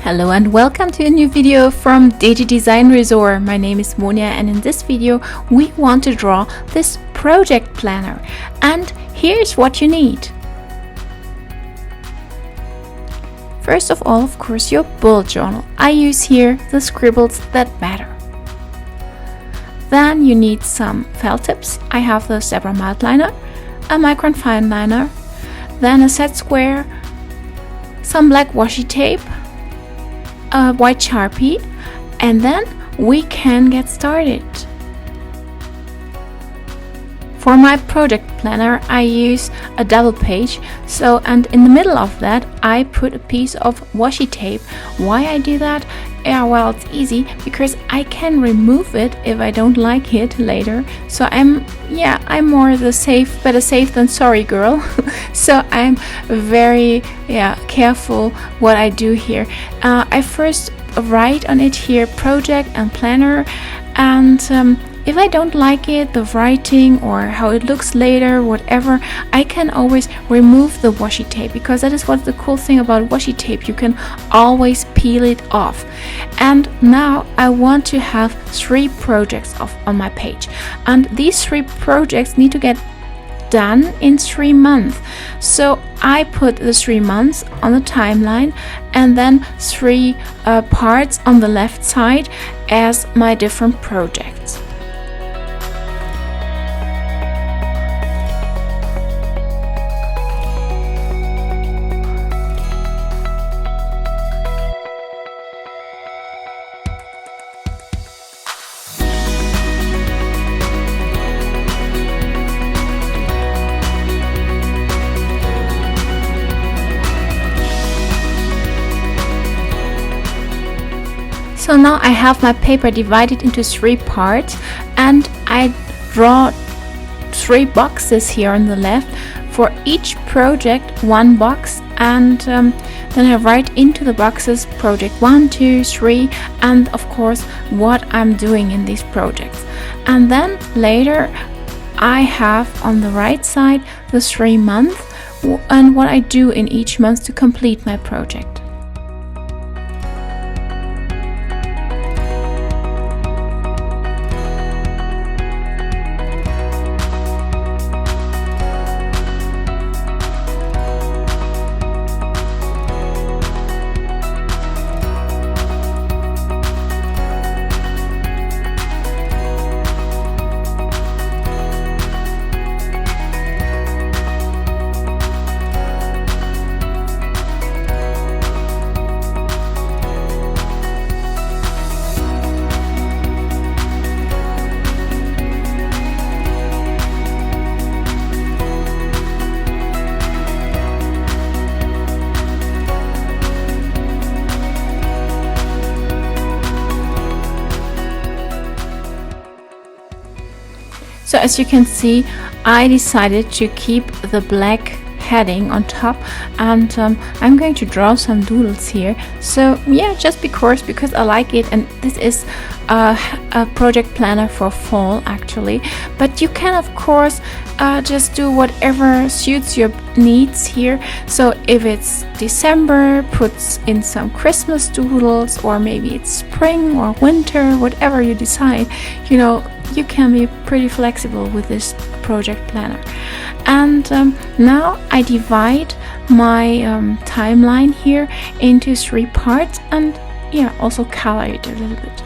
Hello and welcome to a new video from Digidesignresort. My name is Monia and in this video we want to draw this project planner, and here's what you need. First of all, of course, your bullet journal. I use here the Scribbles that matter. Then you need some felt tips. I have the zebra mild liner, a micron fine liner, then a set square, some black washi tape, a white Sharpie, and then we can get started. For my project planner I use a double page, and in the middle of that I put a piece of washi tape. Why I do that? Well, it's easy because I can remove it if I don't like it later. So I'm more the better safe than sorry girl. So I'm very careful what I do here. I first write on it here project and planner, and if I don't like it, the writing or how it looks later, whatever, I can always remove the washi tape, because that is what's the cool thing about washi tape. You can always peel it off. And now I want to have 3 projects on my page, and these 3 projects need to get done in 3 months. So I put the 3 months on the timeline and then 3 parts on the left side as my different projects. So now I have my paper divided into 3 parts, and I draw 3 boxes here on the left. For each project 1 box, and then I write into the boxes project 1, 2, 3, and of course what I'm doing in these projects. And then later I have on the right side the 3 months and what I do in each month to complete my project. So as you can see, I decided to keep the black heading on top, and I'm going to draw some doodles here. So just because I like it, and this is a project planner for fall actually, but you can of course just do whatever suits your needs here. So if it's December, put in some Christmas doodles, or maybe it's spring or winter, whatever you decide. You can be pretty flexible with this project planner. And now I divide my timeline here into 3 parts, and also color it a little bit.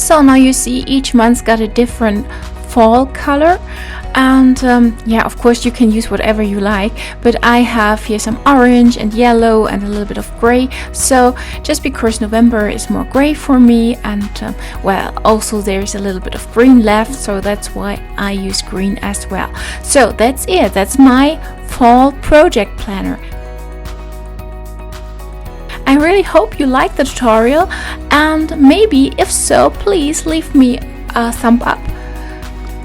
So now you see each month's got a different fall color, and yeah, of course you can use whatever you like, but I have here some orange and yellow and a little bit of gray. So just because November is more gray for me, and well, also there's a little bit of green left, so that's why I use green as well. So that's it. That's my fall project planner. I really hope you liked the tutorial, and maybe if so, please leave me a thumb up.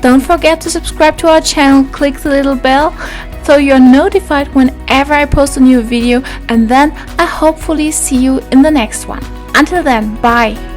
Don't forget to subscribe to our channel, click the little bell so you're notified whenever I post a new video, and then I hopefully see you in the next one. Until then, bye!